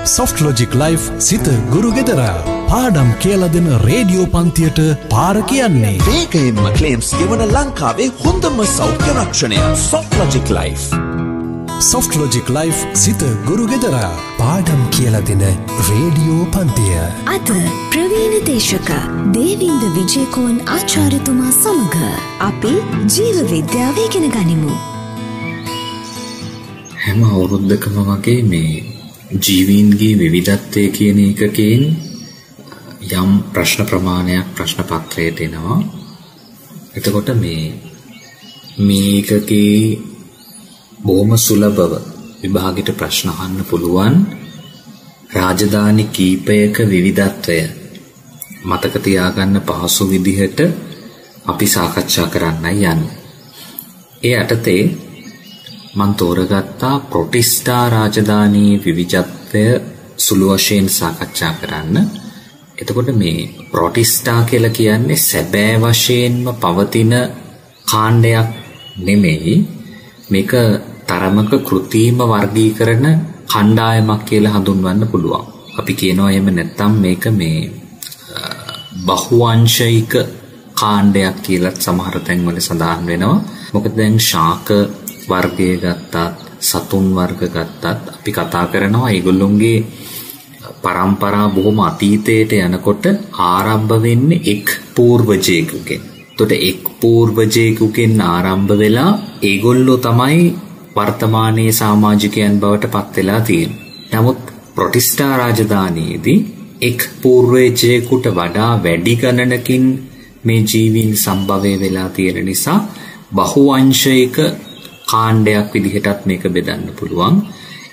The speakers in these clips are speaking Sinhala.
Soft Logic Life සිත ගුරු ගෙදර පාඩම් කියලා දෙන රේඩියෝ පන්තියට පාර කියන්නේ. වේගයෙන්ම ක්ලේම්ස් ගෙවන ලංකාවේ හොඳම සෞඛ්‍ය රක්ෂණය Soft Logic Life. Soft Logic Life සිත ගුරු ගෙදර පාඩම් කියලා දෙන රේඩියෝ පන්තිය. අද ප්‍රවීණ දේශක දේවින්ද විජේකෝන් ආචාර්යතුමා සමග අපි ජීව විද්‍යාව ඉගෙන ගනිමු. හැම අවුරුද්දකම වගේ මේ ජීවීන්ගේ විවිධත්වය කියන එකකින් යම් ප්‍රශ්න ප්‍රමාණයක් ප්‍රශ්න පත්‍රයට එනවා. එතකොට මේකේ බොහොම සුලභව විභාගෙට ප්‍රශ්න අහන්න පුළුවන් රාජධානි කීපයක විවිධත්වය මතක තියාගන්න පහසු විදිහට අපි සාකච්ඡා කරන්නයි යන්නේ. ඒ යටතේ මම තෝරගත්තා ප්‍රොටිස්ටා රාජධානී විවිධත්වය සුළු වශයෙන් සාකච්ඡා කරන්න. එතකොට මේ ප්‍රොටිස්ටා කියලා කියන්නේ සැබෑ වශයෙන්ම පවතින කාණ්ඩයක් නෙමෙයි. මේක තරමක කෘත්‍රිම වර්ගීකරණ කණ්ඩායමක් කියලා හඳුන්වන්න පුළුවන්. අපි කියනවා එහෙම නැත්නම් මේක මේ බහුවංශික කාණ්ඩයක් කියලා සමහර තැන්වල සඳහන් වෙනවා. මොකද දැන් ශාක වර්ගය ගත්තත් සතුන් වර්ග ගත්තත් අපි කතා කරනවා ඒගොල්ලොන්ගේ පරම්පරා බොහොම අතීතයට යනකොට ආරම්භ වෙන්නේ එක් පූර්වජයෙකුගෙන්. එතකොට එක් පූර්වජයෙකුගෙන් ආරම්භ වෙලා ඒගොල්ලෝ තමයි වර්තමානයේ සමාජිකයන් බවට පත් වෙලා තියෙන්නේ. නමුත් ප්‍රොටිස්ටා රාජධානියේදී එක් පූර්වජයෙකුට වඩා වැඩි ගණනකින් මේ ජීවීන් සම්භවය වෙලා තියෙන නිසා බහුවංශික කාණ්ඩයක් විදිහටත් මේක බෙදන්න පුළුවන්.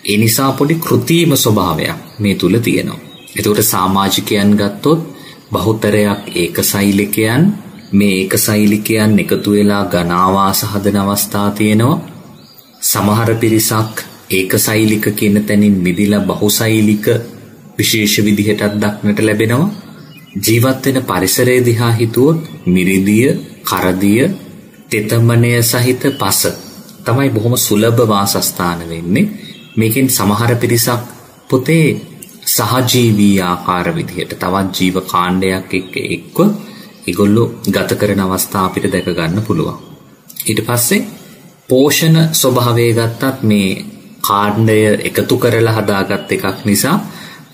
ඒ නිසා පොඩි කෘත්‍රිම ස්වභාවයක් මේ තුල තියෙනවා. ඒකට සමාජිකයන් ගත්තොත් බහුතරයක් ඒකසෛලිකයන්, මේ ඒකසෛලිකයන් එකතු වෙලා ඝනාවාස හදන අවස්ථා තියෙනවා. සමහර පිරිසක් ඒකසෛලික කියන තැනින් මිදිලා බහුසෛලික විශේෂ විදිහටත් දක්නට ලැබෙනවා. ජීවත් වෙන පරිසරය දිහා හිතුවොත් මිරිදිය, කරදිය, තෙතමනය සහිත පස තමයි බොහොම සුලභ වාසස්ථාන වෙන්නේ. මේකෙන් සමහර පිරිසක් පොතේ සහජීවී ආකාර විදිහට තවත් ජීව කාණ්ඩයක් එක්ක ඒගොල්ලෝ ගත කරන අවස්ථා අපිට දැක ගන්න පුළුවන්. ඊට පස්සේ පෝෂණ ස්වභාවය ගත්තත් මේ කාණ්ඩය එකතු කරලා හදාගත් එකක් නිසා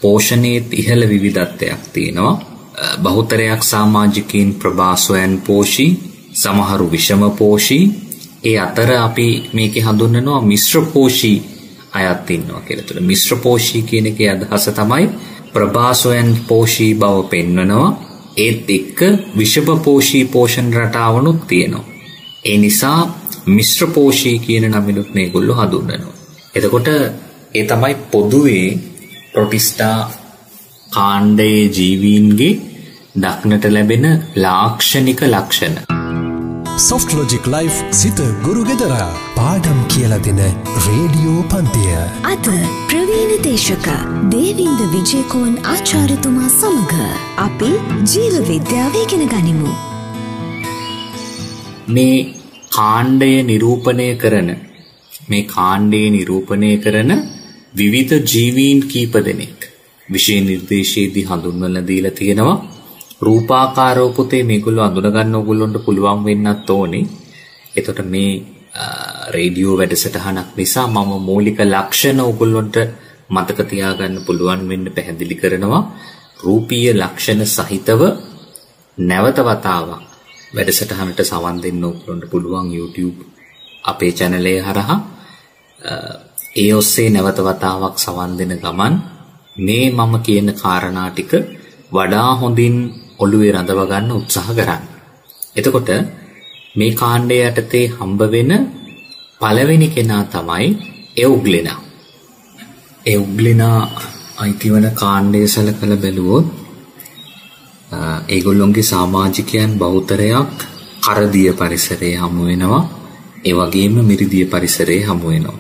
පෝෂණයේ ඉහළ විවිධත්වයක් තියෙනවා. බහුතරයක් සමාජිකයින් ප්‍රභාස්වයන් පෝෂී, සමහරු විෂම පෝෂී. ඒ අතර අපි මේකේ හඳුන්වනවා මිශ්‍ර පෝෂී අයත් ඉන්නවා කියලා. ඒතර මිශ්‍ර පෝෂී කියන එකේ අදහස තමයි ප්‍රභාස්වයන් පෝෂී බව පෙන්වනවා. ඒත් එක්ක විෂම පෝෂී පෝෂණ රටාවනුත් තියෙනවා. ඒ නිසා මිශ්‍ර පෝෂී කියන නමිනුත් මේගොල්ලෝ හඳුන්වනවා. එතකොට ඒ තමයි පොදුවේ ප්‍රොටිස්ටා කාණ්ඩයේ ජීවීන්ගේ දක්නට ලැබෙන ලාක්ෂණික ලක්ෂණ. Soft Logic Life සිත ගුරු ගෙදර පාඩම් කියලා දෙන රේඩියෝ පන්තිය. අද ප්‍රවීණ දේශක දේවින්ද විජේකෝන් ආචාර්යතුමා සමග අපි ජීව විද්‍යාව ඉගෙන ගනිමු. මේ කාණ්ඩය නිරූපණය කරන විවිධ ජීවීන් කීප දෙනෙක් විශේෂ නිර්දේශයේදී හඳුන්වලා දීලා තියෙනවා. රූපාකාරව පොතේ මේගොල්ලෝ අඳුන ගන්න ඕගොල්ලොන්ට පුළුවන් වෙන්නත් ඕනේ. එතකොට මේ රේඩියෝ වැඩසටහනක් නිසා මම මූලික ලක්ෂණ ඕගොල්ලොන්ට මතක තියාගන්න පුළුවන් වෙන්න පැහැදිලි කරනවා. රූපීය ලක්ෂණ සහිතව නැවත වතාවක් වැඩසටහනට සවන් දෙන්න ඕගොල්ලොන්ට පුළුවන් YouTube අපේ channel එක හරහා. ඒ ඔස්සේ නැවත වතාවක් සවන් දෙන ගමන් මේ මම කියන කාරණා ටික වඩා හොඳින් ඔළුවේ රඳව ගන්න උත්සාහ කරන්න. එතකොට මේ කාණ්ඩය යටතේ හම්බ වෙන පළවෙනි කෙනා තමයි එව්ග්ලෙනා. එව්ග්ලෙනා අයිතිවන කාණ්ඩය සැලකලා බැලුවොත් ඒගොල්ලොන්ගේ සමාජිකයන් බහුතරයක් කරදිය පරිසරයේ හමු වෙනවා. ඒ වගේම මිරිදිය පරිසරයේ හමු වෙනවා.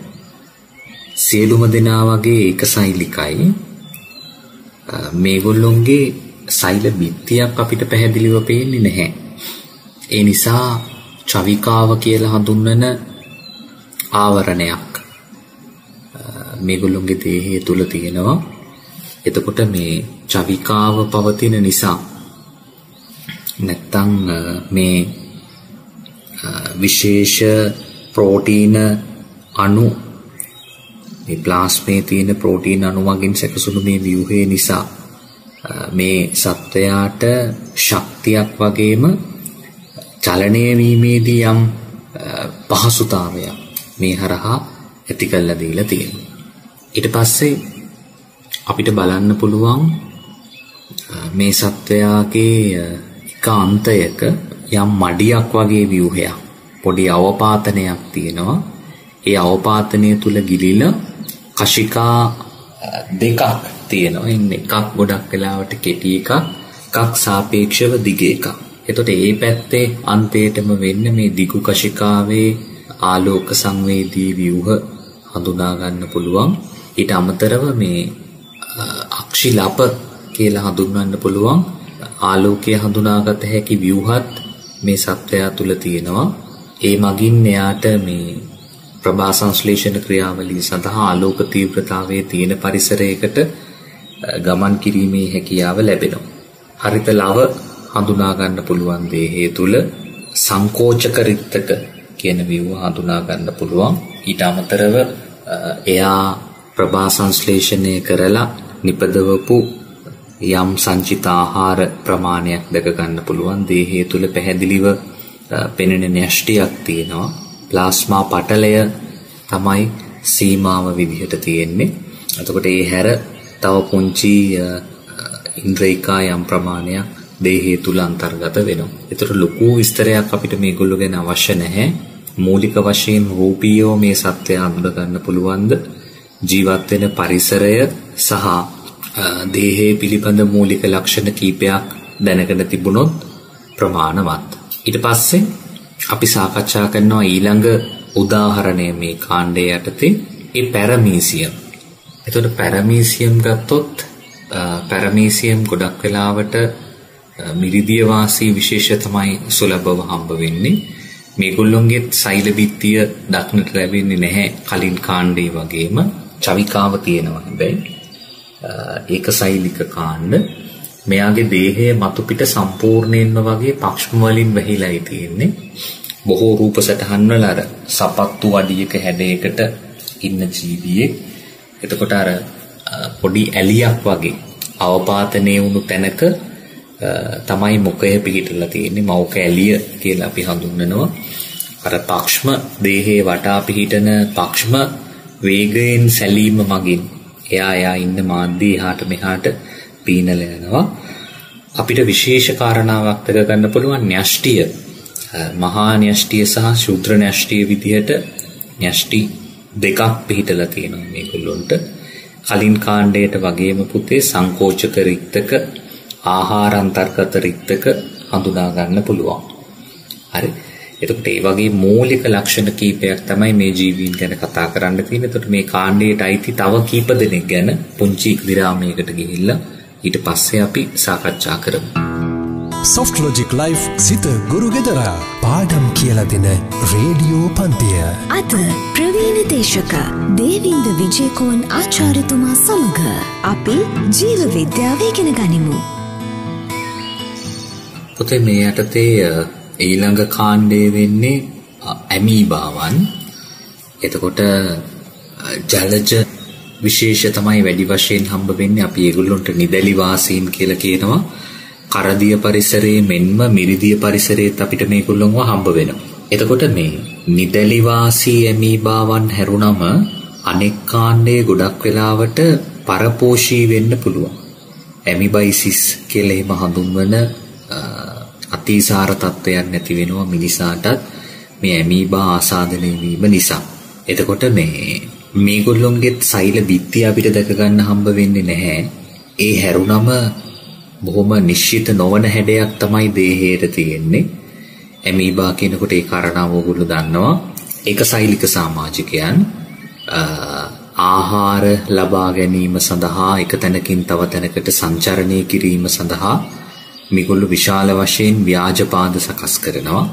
සියලුම දෙනා වගේ ඒකසෛලිකයි. මේගොල්ලොන්ගේ සෛල බිත්තියක් අපිට පැහැදිලිව පේන්නේ නැහැ. ඒ නිසා චවිකාව කියලා හඳුන්වන ආවරණයක් මේගොල්ලොන්ගේ දේහය තුල තියෙනවා. එතකොට මේ චවිකාව පවතින නිසා නැත්තම් මේ විශේෂ ප්‍රෝටීන අණු මේ ප්ලාස්මේ තියෙන ප්‍රෝටීන අණු වලින් සැකසුණු මේ ව්‍යුහය නිසා මේ සත්වයාට ශක්තියක් වගේම චලනය වීමේදී යම් පහසුතාවයක් මේ හරහා ඇති කරලා දීලා තියෙනවා. ඊට පස්සේ අපිට බලන්න පුළුවන් මේ සත්වයාගේ එක අන්තයක යම් මඩියක් වගේ ව්‍යුහයක් පොඩි අවපාතනයක් තියෙනවා. ඒ අවපාතනය තුල ගිලිලා කශිකා දෙකක් තියෙනවා. එන්නේ එකක් ගොඩක් වෙලාවට කෙටි එකක් සාපේක්ෂව දිග එකක්. එතකොට මේ පැත්තේ අන්තයටම වෙන්න මේ දිගු කශිකාවේ ආලෝක සංවේදී ව්‍යුහ හඳුනා ගන්න පුළුවන්. ඊට අමතරව මේ අක්ෂිලප කියලා හඳුන්වන්න පුළුවන් ආලෝකය හඳුනාගත හැකි ව්‍යුහත් මේ සත්වයා තුල තියෙනවා. ඒ මගින් එයාට මේ ප්‍රභා සංශ්ලේෂණ ක්‍රියාවලිය සඳහා ආලෝක තීව්‍රතාවයේ තියෙන පරිසරයකට ගමන් කිරීමේ හැකියාව ලැබෙනවා. හරිත ලව හඳුනා ගන්න පුළුවන් දේහය තුල සංකෝචක රික්තක කියන ව්‍යුහ හඳුනා ගන්න පුළුවන්. ඊට අමතරව එයා ප්‍රභා සංශ්ලේෂණය කරලා නිපදවපු යම් සංචිත ආහාර ප්‍රමාණයක් දැක ගන්න පුළුවන්. දේහය තුල පැහැදිලිව පෙනෙන න්‍යෂ්ටියක් තියෙනවා. ප්ලාස්මා පටලය තමයි සීමාව විදිහට තියෙන්නේ. එතකොට ඒ හැර තව පුංචි ඉන්ද්‍රියකා යම් ප්‍රමාණයක් දේහය තුල අන්තර්ගත වෙනවා. ඒතර ලොකු විස්තරයක් අපිට මේගොල්ලෝ ගැන අවශ්‍ය නැහැ. මූලික වශයෙන් රූපීයව මේ සත්‍යය හඳුනා ගන්න පුළුවන්ද? ජීවත් වෙන පරිසරය සහ දේහයේ පිළිබඳ මූලික ලක්ෂණ කීපයක් දැනගෙන තිබුණොත් ප්‍රමාණවත්. ඊට පස්සේ අපි සාකච්ඡා කරනවා ඊළඟ උදාහරණය මේ කාණ්ඩයේ යටතේ ඒ පැරමීසියම්. එතකොට පැරමීසියම් ගත්තොත් පැරමීසියම් ගොඩක් වෙලාවට මිරිදිය වාසී විශේෂ තමයි සුලභව හම්බ වෙන්නේ. මේගොල්ලොන්ගේ සෛල බිත්තිය දක්නට ලැබෙන්නේ නැහැ කලින් කාණ්ඩේ වගේම. චවිකාව තියෙනවා හැබැයි ඒක සෛලික කාණ්ඩ. මෙයාගේ දේහය මතු පිට සම්පූර්ණයෙන්ම වගේ පක්ෂම වලින් වැහිලායි තියෙන්නේ. බොහෝ රූප සටහන් වල අර සපත්තු වඩියක හැඩයකට ඉන්න ජීවියෙක්. එතකොට අර පොඩි ඇලියක් වගේ අවපාතනයේ වුණු තැනක තමයි මුඛය පිහිටලා තියෙන්නේ. මෞක ඇලිය කියලා අපි හඳුන්වනවා. අර පක්ෂම දේහේ වටා පිහිටන පක්ෂම වේගයෙන් සැලීම මගින් එයා ඉන්න මාධ්‍ය එහාට මෙහාට පීනල යනවා. අපිට විශේෂ කාරණාවක් දක ගන්න පුළුවන් න්‍යෂ්ටිය. මහා න්‍යෂ්ටිය සහ ශූද්‍ර න්‍යෂ්ටිය විදිහට න්‍යෂ්ටි දෙකක් පිහිටලා තියෙනවා මේගොල්ලොන්ට. කලින් කාණ්ඩයට වගේම පුතේ සංකෝචක රික්තක ආහාර අන්තර්ගත රික්තක හඳුනා ගන්න පුළුවන්. හරි. එතකොට ඒ වගේ මූලික ලක්ෂණ කීපයක් තමයි මේ ජීවීන් ගැන කතා කරන්න තියෙන්නේ. එතකොට මේ කාණ්ඩයට අයිති තව කීප දෙනෙක් ගැන පුංචි විරාමයකට ගිහිල්ලා ඊට පස්සේ අපි සාකච්ඡා කරමු. Soft Logic Life සිත ගුරු ගෙදරා පාඩම් කියලා දෙන රේඩියෝ පන්තිය. අද ප්‍රවීණ දේශක දේවින්ද විජේකෝන් ආචාර්යතුමා සමග අපි ජීව විද්‍යාව ඉගෙන ගනිමු. පුතේ මේ යටතේ ඊළඟ කාණ්ඩේ වෙන්නේ ඇමීබාවන්. එතකොට ජලජ විශේෂ තමයි වැඩි වශයෙන් හම්බ වෙන්නේ. අපි ඒගොල්ලොන්ට නිදැලි වාසීන් කියලා කියනවා. කරදිය පරිසරයේ මෙන්ම මිරිදිය පරිසරයේත් අපිට මේගොල්ලොන්ව හම්බ වෙනවා. එතකොට මේ නිදැලි වාසී ඇමීබාවන් හැරුණම අනෙක් කාණ්ඩයේ ගොඩක් වෙලාවට පරපෝෂී වෙන්න පුළුවන්. ඇමිබයිසිස් කියලා එහෙම හඳුන්වන අතිසාර තත්ත්වයක් නැති වෙනවා මිනිසාටත් මේ ඇමීබා ආසාදනය වීම නිසා. එතකොට මේගොල්ලොන්ගේ සෛල බිත්තිය අපිට දැක ගන්න හම්බ වෙන්නේ නැහැ. ඒ හැරුණම බොහොම නිශ්චිත නොවන හැඩයක් තමයි දේහයට තියෙන්නේ. ඇමීබා කියනකොට ඒ කාරණාව ඔයගොල්ලෝ දන්නවා. ඒක සෛලික සමාජිකයන් ආහාර ලබා ගැනීම සඳහා එක තැනකින් තව තැනකට සංචරණය කිරීම සඳහා මේගොල්ලෝ විශාල වශයෙන් ව්‍යාජපාද සකස් කරනවා.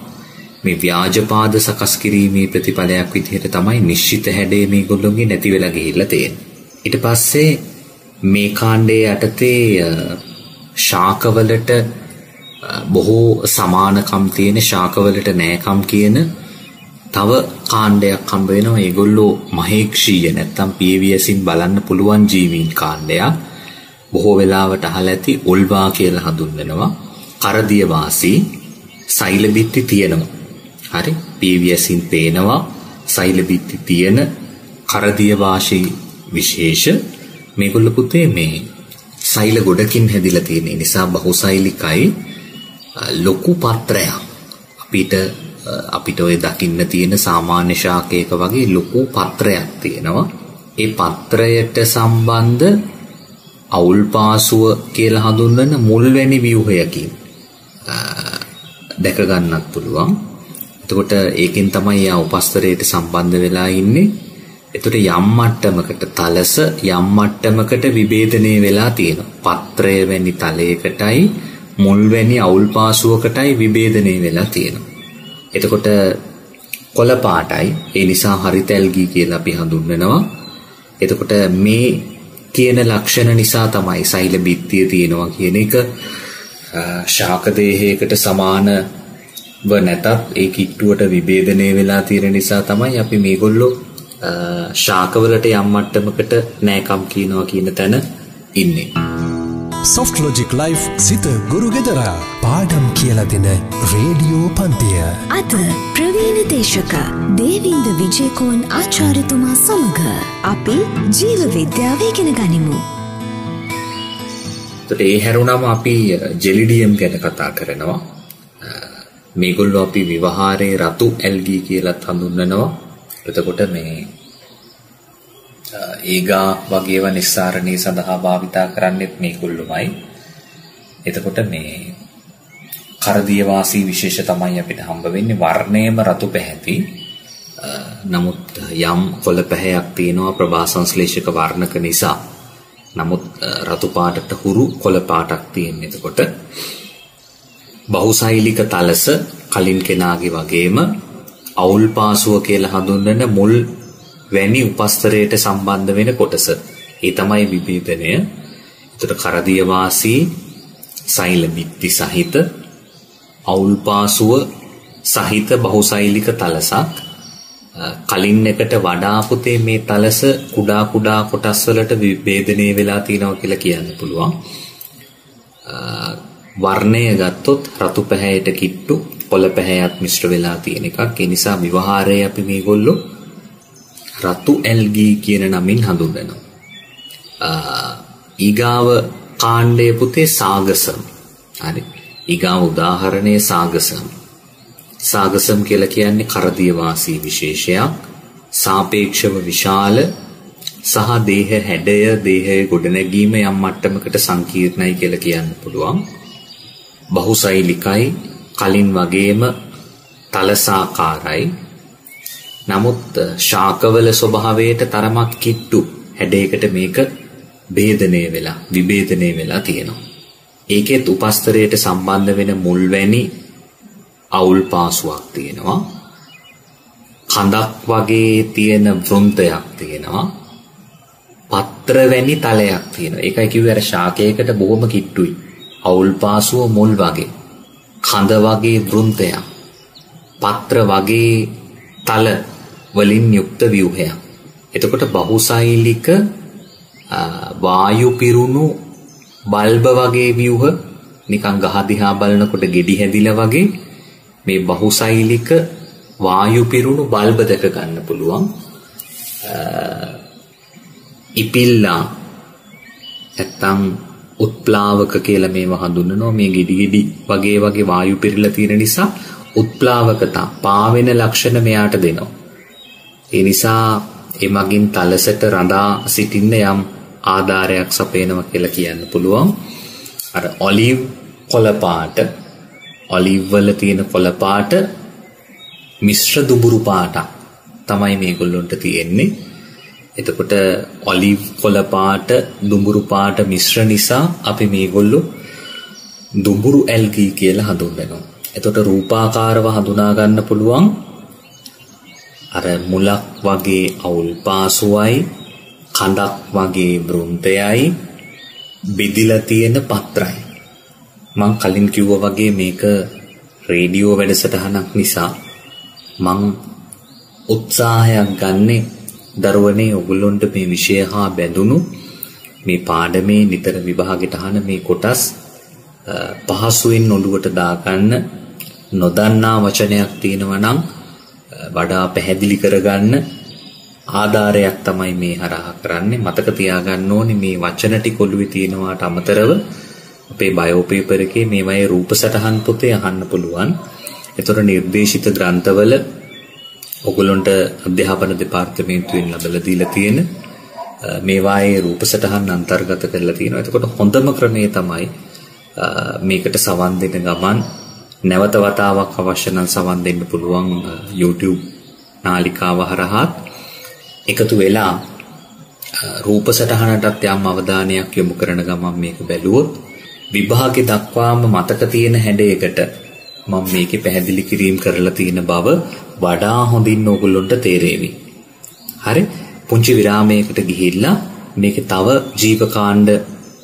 මේ ව්‍යාජපාද සකස් කිරීමේ ප්‍රතිඵලයක් විදිහට තමයි නිශ්චිත හැඩය මේගොල්ලෝගේ නැති වෙලා ගිහිල්ලා තියෙන්නේ. ඊට පස්සේ මේ කාණ්ඩයේ යටතේ ශාකවලට බොහෝ සමානකම් තියෙන ශාකවලට නෑකම් කියන තව කාණ්ඩයක් හම්බ වෙනවා. ඒගොල්ලෝ මහේක්ෂීය නැත්තම් පියවියසින් බලන්න පුළුවන් ජීවීන් කාණ්ඩයක්. බොහෝ වෙලාවට අහලා ඇති ඔල්වා කියලා හඳුන්වනවා. කරදිය වාසී සෛල බිත්ති තියෙනවා. හරි. පියවියසින් පේනවා සෛල බිත්ති තියෙන කරදිය වාසී විශේෂ මේගොල්ලෝ පුතේ මේ සෛල ගොඩකින් හැදිලා තියෙන නිසා බහුසෛලිකයි. ලොකු පත්‍රයක් අපිට ඔය දකින්න තියෙන සාමාන්‍ය ශාකයක වගේ ලොකු පත්‍රයක් තියෙනවා. ඒ පත්‍රයට සම්බන්ධ අවුල්පාසුව කියලා හඳුන්වන මුල්වැනි ව්‍යුහයකින් දැක ගන්නත් පුළුවන්. එතකොට ඒකෙන් තමයි යා උපස්තරයට සම්බන්ධ වෙලා ඉන්නේ. එතකොට යම් මට්ටමකට තලස යම් මට්ටමකට විභේදනය වෙලා තියෙනවා. පත්‍රය වැනි තලයකටයි මුල්වැනි අවුල්පාසුවකටයි විභේදනය වෙලා තියෙනවා. එතකොට කොළ පාටයි. ඒ නිසා හරිතැල්ගී කියලා අපි හඳුන්වනවා. එතකොට මේ කියන ලක්ෂණ නිසා තමයි සෛල බිත්තිය තියෙනවා කියන එක ශාක දේහයකට සමානව නැතත් ඒ කිට්ටුවට විභේදනය වෙලා තියෙන නිසා තමයි අපි මේගොල්ලෝ ශාකවලට යම් මට්ටමකට නෑකම් කියනවා කියන තැන ඉන්නේ. Soft Logic Life සිත ගුරු ගෙදරා පාඩම් කියලා දෙන රේඩියෝ පන්තිය. අද ප්‍රවීණ දේශක දේවින්ද විජේකෝන් ආචාර්යතුමා සමග අපි ජීව විද්‍යාව ඉගෙන ගනිමු. ඒ හැරුණම අපි ජෙලිඩියම් ගැන කතා කරනවා. මේගොල්ලෝ අපි විවහාරයේ රතු ඇල්ගී කියලාත් හඳුන්වනවා. එතකොට මේ ඒගා වගේව නිස්සාරණී සඳහා භාවිතා කරන්නේත් මේගොල්ලොමයි. එතකොට මේ කරදිය වාසී විශේෂ තමයි අපිට හම්බ වෙන්නේ. වර්ණයම රතු පැහැති. නමුත් යම් කොළ පැහැයක් තියෙනවා ප්‍රභා සංශ්ලේෂක වර්ණක නිසා. නමුත් රතු පාටට හුරු කොළ පාටක් තියෙන. එතකොට බහුසෛලික තලස කලින් කෙනාගේ වගේම අවුල්පාසුව කියලා හඳුන්වන මුල් වැනි උපස්තරයට සම්බන්ධ වෙන කොටස. ඒ තමයි විභේදනය. එතකොට කරදිය වාසී සෛල බිත්ති සහිත අවුල්පාසුව සහිත බහුසෛලික තලසක්. කලින් එකට වඩා පුතේ මේ තලස කුඩා කුඩා කොටස් වලට විභේදනය වෙලා තියෙනවා කියලා කියන්න පුළුවන්. වර්ණය ගත්තොත් රතු පැහැයට කිට්ටු කොළ පැහැයත් මිශ්‍ර වෙලා තියෙන එකක්. ඒ නිසා විවහාරයේ අපි මේගොල්ලෝ රතු ඇල්ගී කියන නමින් හඳුන්වනවා. ඊගාව කාණ්ඩයේ පුතේ සාගසම්. හරි. ඊගාව උදාහරණයේ සාගසම්. සාගසම් කියලා කියන්නේ කරදිය වාසී විශේෂයක්. සාපේක්ෂව විශාල සහ දේහ හැඩය දේහයේ ගොඩනැගීම යම් මට්ටමකට සංකීර්ණයි කියලා කියන්න පුළුවන්. බහුසෛලිකයි. කලින් වගේම තලසාකාරයි. නමුත් ශාකවල ස්වභාවයට තරමක් කිට්ටු හැඩයකට මේක භේදනය වෙලා විභේදනය වෙලා තියෙනවා. ඒකෙත් උපස්තරයට සම්බන්ධ වෙන මුල්වැනි අවුල්පාසුවක් තියෙනවා. කඳක් වගේ තියෙන වෘන්තයක් තියෙනවා. පත්‍ර වැනි තලයක් තියෙනවා. ඒකයි කිව්වේ අර ශාකයකට බොහොම කිට්ටුයි. අවුල්පාසුව මුල් වගේ. කඳ වගේ වෘන්තයක්. පත්‍ර වගේ තල වලින් යුක්ත ව්‍යුහයක්. එතකොට බහුසෛලික වායු පිරුණු බල්බ වගේ ව්‍යුහ නිකන් ගහ දිහා බලනකොට ගෙඩි හැදිලා වගේ මේ බහුසෛලික වායු පිරුණු බල්බ දැක ගන්න පුළුවන්. ඉපිල්ලා නැත්තම් උත්ප්ලාවක කියලා මේව හඳුන්වනවා. මේ ගෙඩි වගේ වායු පිරලා තියෙන නිසා උත්ප්ලාවකතා පාවෙන ලක්ෂණ මෙයාට දෙනවා. ඒ නිසා එමගින් තලසට රඳා සිටින්න යම් ආධාරයක් සපයනවා කියලා කියන්න පුළුවන්. අර ඔලිව් කොළ පාට ඔලිව් වල තියෙන කොළ පාට මිශ්‍ර දුඹුරු පාටක් තමයි මේගොල්ලොන්ට තියෙන්නේ. එතකොට ඔලිව් කොළ පාට දුඹුරු පාට මිශ්‍ර නිසා අපි මේගොල්ලෝ දුඹුරු ඇල්ගී කියලා හඳුන්වනවා. එතකොට රූපාකාරව හඳුනා ගන්න පුළුවන්. අර මුලක් වගේ අවුල්පාසුවයි කඳක් වගේ වෘන්තයයි බෙදිලා තියෙන පත්‍රයි. මම කලින් කිව්වා වගේ මේක රේඩියෝ වැඩසටහනක් නිසා මම උත්සාහයක් ගන්නේ දරුවනේ ඔයගොල්ලොන්ට මේ විෂය හා බැඳුණු මේ පාඩමේ නිතර විභාගෙට අහන මේ කොටස් පහසුවෙන් ඔළුවට දාගන්න, නොදන්නා වචනයක් තියෙනවා නම් වඩා පැහැදිලි කරගන්න ආධාරයක් තමයි මේ හරහා කරන්නේ. මතක තියාගන්න ඕනේ මේ වචන ටික ඔළුවේ තියෙනවාට අමතරව අපේ බයෝ පේපර් එකේ මේවායේ රූප සටහන් පොතේ අහන්න පුළුවන්. ඒතර නිර්දේශිත ග්‍රන්ථවල ඔයගොල්ලන්ට අධ්‍යාපන දෙපාර්තමේන්තුවෙන් ලැබලා දීලා තියෙන මේවායේ රූප සටහන් අන්තර්ගත කරලා තියෙනවා. එතකොට හොඳම ක්‍රමය තමයි මේකට සවන් දෙන ගමන් නැවත වතාවක් අවශ්‍ය නම් සවන් දෙන්න පුළුවන් YouTube නාලිකාව හරහා එකතු වෙලා රූප සටහනටත් යම් අවධානයක් යොමු කරන ගමන් මේක බැලුවොත් විභාගේ දක්වාම මතක තියෙන හැඩයකට මම මේකේ පැහැදිලි කිරීම කරලා තියෙන බව වඩා හොඳින් ඕගොල්ලොන්ට තේරෙවි. හරි? පුංචි විරාමයකට ගිහිල්ලා මේකේ තව ජීවකාණ්ඩ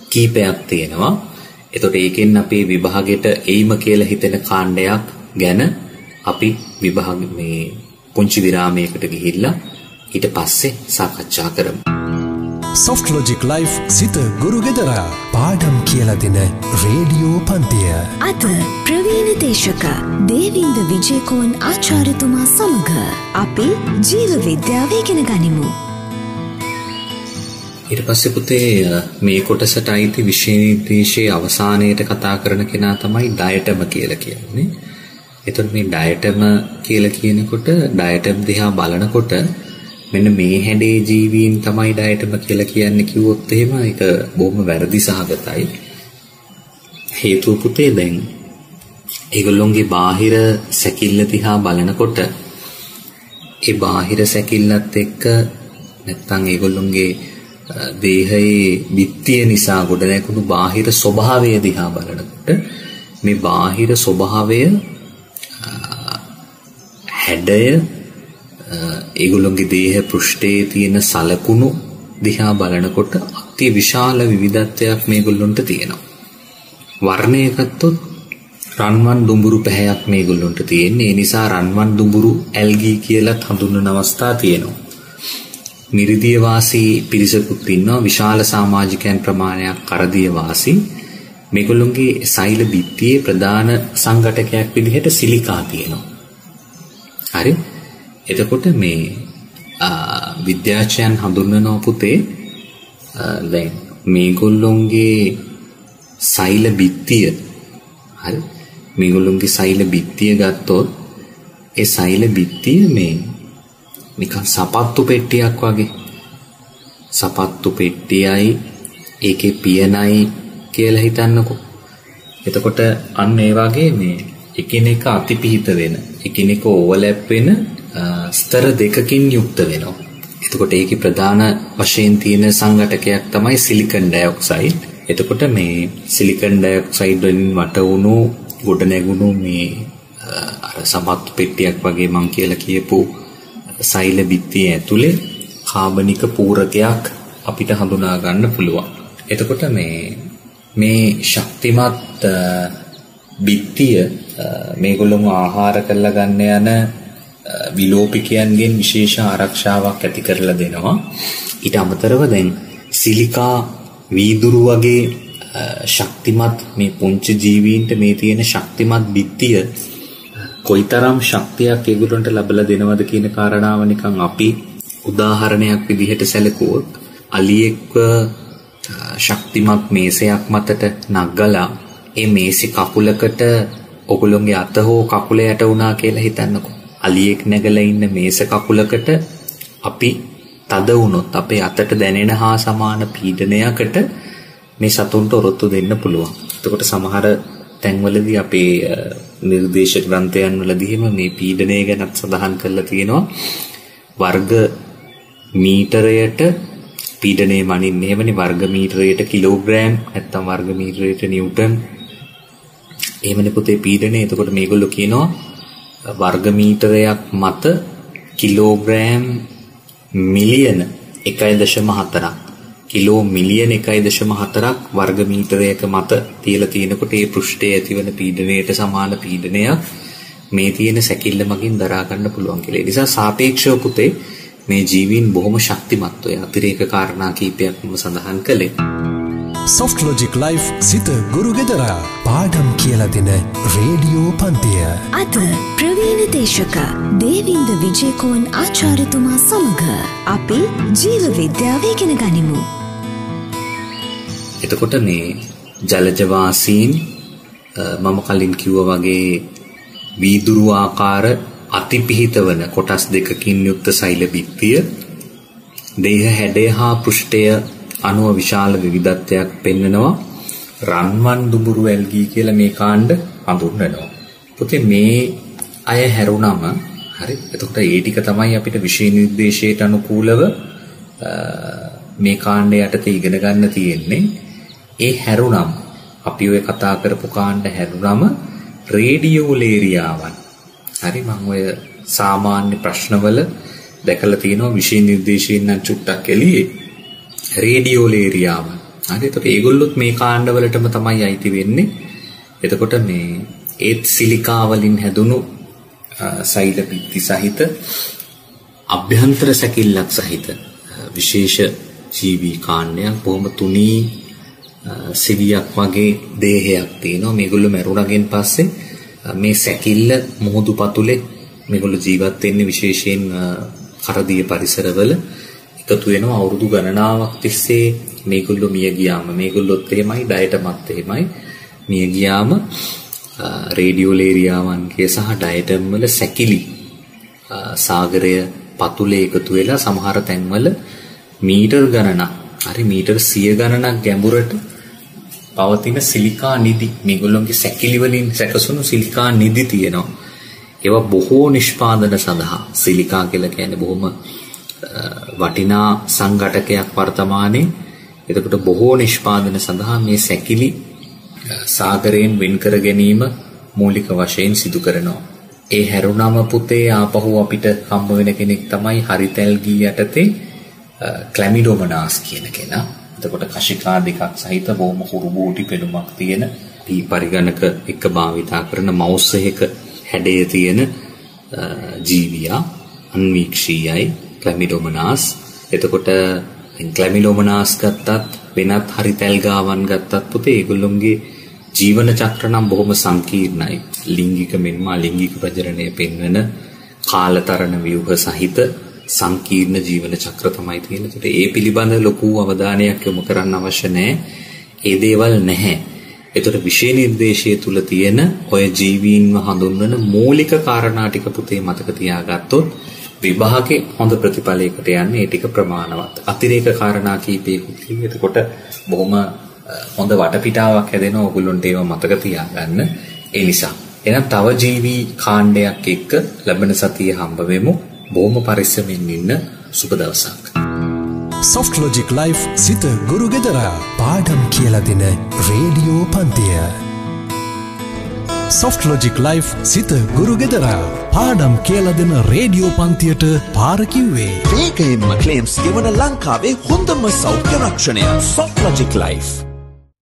කීපයක් තියෙනවා. එතකොට ඒකෙන් අපේ විභාගෙට එයිම කියලා හිතෙන කාණ්ඩයක් ගැන අපි විභාග මේ පුංචි විරාමයකට ගිහිල්ලා ඊට පස්සේ සාකච්ඡා කරමු. Soft Logic Life සිත ගුරු ගෙදරා පාඩම් කියලා දෙන රේඩියෝ පන්තිය. අද ප්‍රවීණ දේශක දේවින්ද විජේකෝන් ආචාර්යතුමා සමග අපි ජීව විද්‍යාව ඉගෙන ගනිමු. ඊට පස්සේ පුතේ මේ කොටසට අයිති විෂය නිර්දේශයේ අවසානයේට කතා කරන කෙනා තමයි ඩයටම කියලා කියන්නේ. එතකොට මේ ඩයටම කියලා කියනකොට ඩයටම් දිහා බලනකොට මෙන්න මේ හැඩේ ජීවීන් තමයි ඩයටම කියලා කියන්නේ කිව්වොත් එහෙම ඒක බොහොම වැරදි සහගතයි. හේතුව පුතේ දැන් ඒගොල්ලොන්ගේ බාහිර සැකිල්ල දිහා බලනකොට ඒ බාහිර සැකිල්ලත් එක්ක නැත්තම් ඒගොල්ලොන්ගේ දේහයේ බිත්තිය නිසා ගොඩනැගුණු බාහිර ස්වභාවය දිහා බලනකොට මේ බාහිර ස්වභාවය හැඩය ඒගොල්ලොන්ගේ දේහ පෘෂ්ඨයේ තියෙන සලකුණු දිහා බලනකොට අති විශාල විවිධත්වයක් මේගොල්ලොන්ට තියෙනවා. වර්ණය ගත්තොත් රන්වන් දුඹුරු පැහැයක් මේගොල්ලොන්ට තියෙන්නේ. ඒ නිසා රන්වන් දුඹුරු ඇල්ගී කියලා හඳුන්වන අවස්ථා තියෙනවා. මිරිදිය වාසී පිරිසකුත් ඉන්නවා. විශාල සමාජිකයන් ප්‍රමාණයක් කරදිය වාසී. මේගොල්ලොන්ගේ සෛල බිත්තියේ ප්‍රධාන සංඝටකයක් විදිහට සිලිකා තියෙනවා. හරි? එතකොට මේ විද්‍යාඥයන් හඳුන්වනවා පුතේ දැන් මේගොල්ලොන්ගේ සෛල බිත්තිය හරි මේගොල්ලොන්ගේ සෛල බිත්තිය ගත්තොත් ඒ සෛල බිත්තිය මේ නිකන් සපත්තු පෙට්ටියක් වගේ සපත්තු පෙට්ටියයි ඒකේ පියනයි කියලා හිතන්නකෝ. එතකොට අන්න ඒ වගේ මේ එකිනෙක අතිපිහිත වෙන එකිනෙක ඕවර්ලැප් වෙන ස්තර දෙකකින් යුක්ත වෙනවා. එතකොට ඒකේ ප්‍රධාන වශයෙන් තියෙන සංඝටකයක් තමයි සිලිකන් ඩයොක්සයිඩ්. එතකොට මේ සිලිකන් ඩයොක්සයිඩ් වලින් වට වුණු ගොඩ නැගුණු මේ අර සමත් පෙට්ටියක් වගේ මං කියලා කියපු සෛල බිත්තිය ඇතුලේ කාබනික පූරකයක් අපිට හඳුනා ගන්න පුළුවන්. එතකොට මේ ශක්තිමත් බිත්තිය මේගොල්ලෝම ආහාර කරලා ගන්න යන විලෝපිකයන්ගෙන් විශේෂ ආරක්ෂාවක් ඇති කරලා දෙනවා. ඊට අමතරව දැන් සිලිකා වීදුරු වගේ ශක්තිමත් මේ පුංචි ජීවීන්ට මේ තියෙන ශක්තිමත් බිත්තිය කොයිතරම් ශක්තියක් ඒගොල්ලන්ට ලැබලා දෙනවද කියන කාරණාව නිකන් අපි උදාහරණයක් විදිහට සැලකුවොත් අලියෙක්ව ශක්තිමත් මේසයක් මතට නගලා ඒ මේසේ කකුලකට ඔගොල්ලොන්ගේ අත හෝ කකුල යට වුණා කියලා හිතන්නකෝ. අලියෙක් නැගලා ඉන්න මේස කකුලකට අපි තද වුණොත් අපේ අතට දැනෙන හා සමාන පීඩනයකට මේ සතුන්ට ඔරොත්තු දෙන්න පුළුවන්. එතකොට සමහර තැන්වලදී අපේ නිර්දේශ ග්‍රන්ථයන් වලදීම මේ පීඩනය ගැන සඳහන් කරලා තියෙනවා. වර්ග මීටරයට පීඩනය මනින්නේ එහෙමනේ වර්ග මීටරයට කිලෝග්‍රෑම් නැත්නම් වර්ග මීටරයට නිව්ටන් එහෙමනේ පුතේ පීඩනය. එතකොට මේගොල්ලෝ කියනවා වර්ග මීටරයක් මත කිලෝග්‍රෑම් මිලියන 1.4ක් කිලෝ මිලියන 1.4ක් වර්ග මීටරයක මත තියලා තියෙනකොට ඒ පෘෂ්ඨයේ ඇතිවන පීඩනයට සමාන පීඩනයක් මේ තියෙන සැකිල්ල මගින් දරා ගන්න පුළුවන් කියලා. ඒ නිසා සාපේක්ෂව පුතේ මේ ජීවීන් බොහොම ශක්තිමත් ඔය අතිරේක කාරණා කීපයක් මම සඳහන් කළේ. Soft Logic Life සිත ගුරු ගෙදර පාඩම් කියලා දෙන රේඩියෝ පන්තිය. අද ප්‍රවීණ දේශක දේවින්ද විජේකෝන් ආචාර්යතුමා සමග අපි ජීව විද්‍යාව ඉගෙන ගනිමු. එතකොට මේ ජලජ වාසීන් මම කලින් කිව්වා වගේ වීදුරු ආකාර අතිපිහිත වන කොටස් දෙකකින් යුක්ත සෛල බිත්තිය දේහ හැඩය හා පෘෂ්ඨය අණුව විශාල විවිධත්වයක් පෙන්වනවා. රන්වන් දුඹුරු ඇල්ගී කියලා මේ කාණ්ඩ හඳුන්වනවා. පුතේ මේ අය හැරුණම හරි. එතකොට ඒ ටික තමයි අපිට විෂය නිර්දේශයට අනුකූලව මේ කාණ්ඩ යටතේ ඉගෙන ගන්න තියෙන්නේ. ඒ හැරුණම අපි ඔය කතා කරපු කාණ්ඩ හැරුණම රේඩියෝලේරියාවන් හරි මම ඔය සාමාන්‍ය ප්‍රශ්නවල දැකලා තියෙනවා විෂය නිර්දේශයෙන් නම් චුට්ටක් එළියේ රේඩියෝලේරියාවන්. හරි එතකොට ඒගොල්ලොත් මේ කාණ්ඩවලටම තමයි අයිති වෙන්නේ. එතකොට මේ ඒත් සිලිකා වලින් හැදුණු සෛල පිටි සහිත අභ්‍යන්තර සැකිල්ලක් සහිත විශේෂ ජීවී කාණ්ඩයක් බොහොම තුනී සිවියක් වගේ දේහයක් තියෙනවා. මේගොල්ලෝ මැරුණගෙන් පස්සේ මේ සැකිල්ල මුහුදු පතුලේ මේගොල්ලෝ ජීවත් වෙන්නේ විශේෂයෙන් කරදිය පරිසරවල එකතු වෙනවා. අවුරුදු ගණනාවක් තිස්සේ මේගොල්ලෝ මිය ගියාම මේගොල්ලොත් එහෙමයි ඩයටමත් එහෙමයි මිය ගියාම රේඩියෝලේරියාවන්ගේ සහ ඩයටම් වල සැකිලි සාගරය පතුලේ එකතු වෙලා සමහර තැන්වල මීටර් ගණනක් හරි මීටර් 100 ගණනක් ගැඹුරට පවතින සිලිකා නිදි මේගොල්ලෝගේ සැකිලි වලින් සැකසුණු සිලිකා නිදි තියෙනවා. ඒවා බොහෝ නිෂ්පාදන සඳහා සිලිකා කියලා කියන්නේ බොහොම වටිනා සංඝටකයක් වර්තමානයේ. එතකොට බොහෝ නිෂ්පාදන සඳහා මේ සැකිලි සාගරයෙන් වෙන් කර ගැනීම මූලික වශයෙන් සිදු කරනවා. ඒ හැරුණම පුතේ ආපහු අපිට හම්බ වෙන කෙනෙක් තමයි හරිතැල්ගී යටතේ ක්ලැමිඩෝමනාස් කියන කෙනා. එතකොට කශිකා දෙකක් සහිත බොහොම හුරුබූටි පෙනුමක් තියෙන පරිගණක එක භාවිතා කරන මවුස් එකක හැඩය තියෙන ජීවියා අන්වීක්ෂීයයි ක්ලැමිඩෝමනාස්. එතකොට ක්ලැමිඩෝමනාස් ගත්තත් වෙනත් හරිතැල්ගාවන් ගත්තත් පුතේ ඒගොල්ලොන්ගේ ජීවන චක්‍ර නම් බොහොම සංකීර්ණයි. ලිංගික මෙන්ම අලිංගික ප්‍රජනනය පෙන්වන කාලතරණ ව්‍යුහ සහිත සංකීර්ණ ජීවන චක්‍ර තමයි තියෙන්නේ. ඒකට ඒ පිළිබඳ ලොකු අවධානයක් යොමු කරන්න අවශ්‍ය නැහැ. ඒ දේවල් නැහැ. ඒතර විෂය නිර්දේශය තුල තියෙන ඔය ජීවීන්ව හඳුන්වන මූලික කාරණා ටික පුතේ මතක තියාගත්තොත් විභාගේ හොඳ ප්‍රතිඵලයකට යන්නේ ඒ ටික ප්‍රමාණවත්. අතිරේක කාරණා කීපයකුත් තියෙනවා. එතකොට බොහොම හොඳ වටපිටාවක් හැදෙනවා ඔයගොල්ලන්ට ඒව මතක තියාගන්න. ඒ නිසා එහෙනම් තව ජීවී කාණ්ඩයක් එක්ක ලැබෙන සතියේ හම්බ වෙමු. බොහොම පරිස්සමින් ඉන්න සුබ දවසක්. Soft Logic Life සිත ගුරු ගෙදර පාඩම් කියලා දෙන රේඩියෝ පන්තිය. Soft Logic Life සිත ගුරු ගෙදර පාඩම් කියලා දෙන රේඩියෝ පන්තියට පාර කිව්වේ. වේගයෙන්ම ක්ලේම්ස් ගෙවන ලංකාවේ හොඳම සෞඛ්‍ය රක්ෂණය Soft Logic Life.